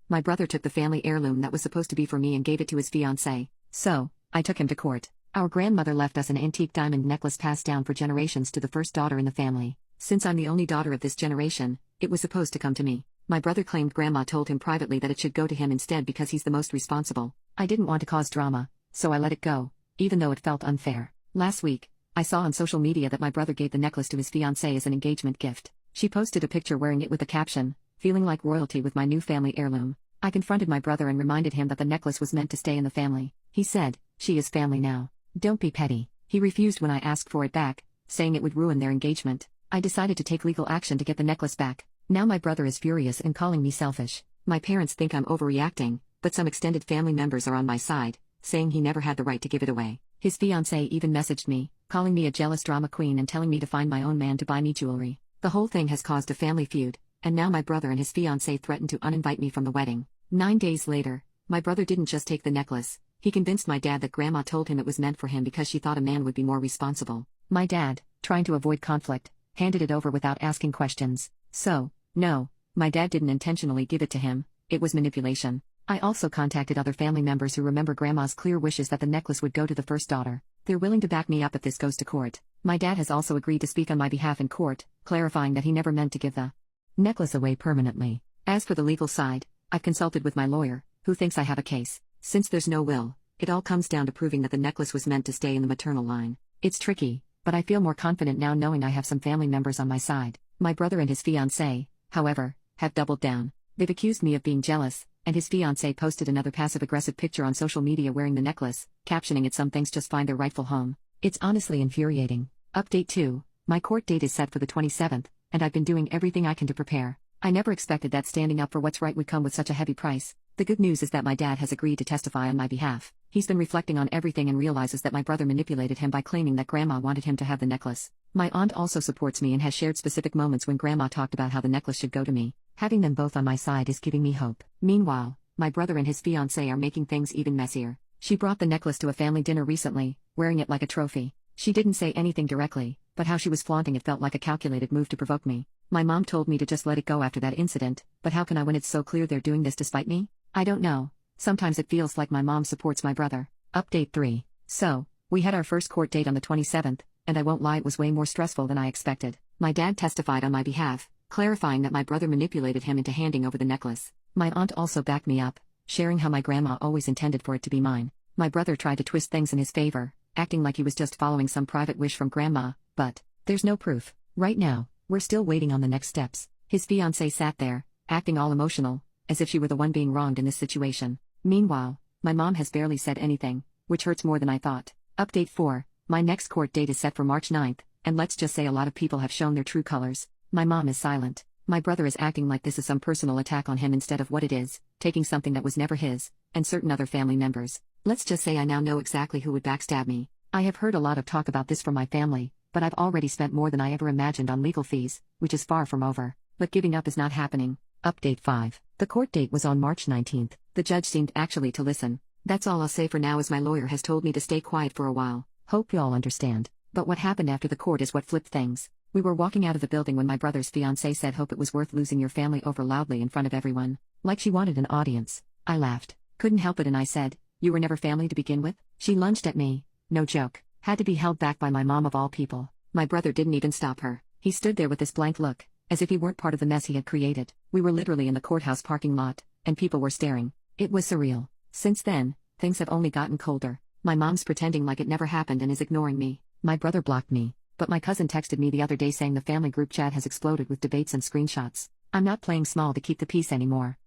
My brother took the family heirloom that was supposed to be for me and gave it to his fiancée. So, I took him to court. Our grandmother left us an antique diamond necklace passed down for generations to the first daughter in the family. Since I'm the only daughter of this generation, it was supposed to come to me. My brother claimed Grandma told him privately that it should go to him instead because he's the most responsible. I didn't want to cause drama, so I let it go, even though it felt unfair. Last week, I saw on social media that my brother gave the necklace to his fiancée as an engagement gift. She posted a picture wearing it with the caption, "Feeling like royalty with my new family heirloom." I confronted my brother and reminded him that the necklace was meant to stay in the family. He said, "She is family now. Don't be petty." He refused when I asked for it back, saying it would ruin their engagement. I decided to take legal action to get the necklace back. Now my brother is furious and calling me selfish. My parents think I'm overreacting, but some extended family members are on my side, saying he never had the right to give it away. His fiancée even messaged me, calling me a jealous drama queen and telling me to find my own man to buy me jewelry. The whole thing has caused a family feud, and now my brother and his fiancée threatened to uninvite me from the wedding. 9 days later, my brother didn't just take the necklace, he convinced my dad that Grandma told him it was meant for him because she thought a man would be more responsible. My dad, trying to avoid conflict, handed it over without asking questions. So, no, my dad didn't intentionally give it to him, it was manipulation. I also contacted other family members who remember Grandma's clear wishes that the necklace would go to the first daughter. They're willing to back me up if this goes to court. My dad has also agreed to speak on my behalf in court, clarifying that he never meant to give the necklace away permanently. As for the legal side, I've consulted with my lawyer, who thinks I have a case. Since there's no will, it all comes down to proving that the necklace was meant to stay in the maternal line. It's tricky, but I feel more confident now knowing I have some family members on my side. My brother and his fiancée, however, have doubled down. They've accused me of being jealous, and his fiancée posted another passive-aggressive picture on social media wearing the necklace, captioning it "Some things just find their rightful home." It's honestly infuriating. Update 2, my court date is set for the 27th, and I've been doing everything I can to prepare. I never expected that standing up for what's right would come with such a heavy price. The good news is that my dad has agreed to testify on my behalf. He's been reflecting on everything and realizes that my brother manipulated him by claiming that Grandma wanted him to have the necklace. My aunt also supports me and has shared specific moments when Grandma talked about how the necklace should go to me. Having them both on my side is giving me hope. Meanwhile, my brother and his fiancée are making things even messier. She brought the necklace to a family dinner recently, wearing it like a trophy. She didn't say anything directly, but how she was flaunting it felt like a calculated move to provoke me. My mom told me to just let it go after that incident, but how can I when it's so clear they're doing this to spite me? I don't know. Sometimes it feels like my mom supports my brother. Update 3. So, we had our first court date on the 27th, and I won't lie, it was way more stressful than I expected. My dad testified on my behalf, clarifying that my brother manipulated him into handing over the necklace. My aunt also backed me up, sharing how my grandma always intended for it to be mine. My brother tried to twist things in his favor, acting like he was just following some private wish from Grandma, but there's no proof. Right now, we're still waiting on the next steps. His fiancée sat there, acting all emotional, as if she were the one being wronged in this situation. Meanwhile, my mom has barely said anything, which hurts more than I thought. Update 4, my next court date is set for March 9th, and let's just say a lot of people have shown their true colors. My mom is silent. My brother is acting like this is some personal attack on him instead of what it is, taking something that was never his, and certain other family members. Let's just say I now know exactly who would backstab me. I have heard a lot of talk about this from my family, but I've already spent more than I ever imagined on legal fees, which is far from over. But giving up is not happening. Update 5. The court date was on March 19th. The judge seemed actually to listen. That's all I'll say for now, as my lawyer has told me to stay quiet for a while. Hope you all understand. But what happened after the court is what flipped things. We were walking out of the building when my brother's fiancée said, "Hope it was worth losing your family over," loudly in front of everyone. Like she wanted an audience. I laughed. Couldn't help it and I said, "You were never family to begin with?" She lunged at me. No joke. Had to be held back by my mom of all people. My brother didn't even stop her. He stood there with this blank look, as if he weren't part of the mess he had created. We were literally in the courthouse parking lot, and people were staring. It was surreal. Since then, things have only gotten colder. My mom's pretending like it never happened and is ignoring me. My brother blocked me, but my cousin texted me the other day saying the family group chat has exploded with debates and screenshots. I'm not playing small to keep the peace anymore.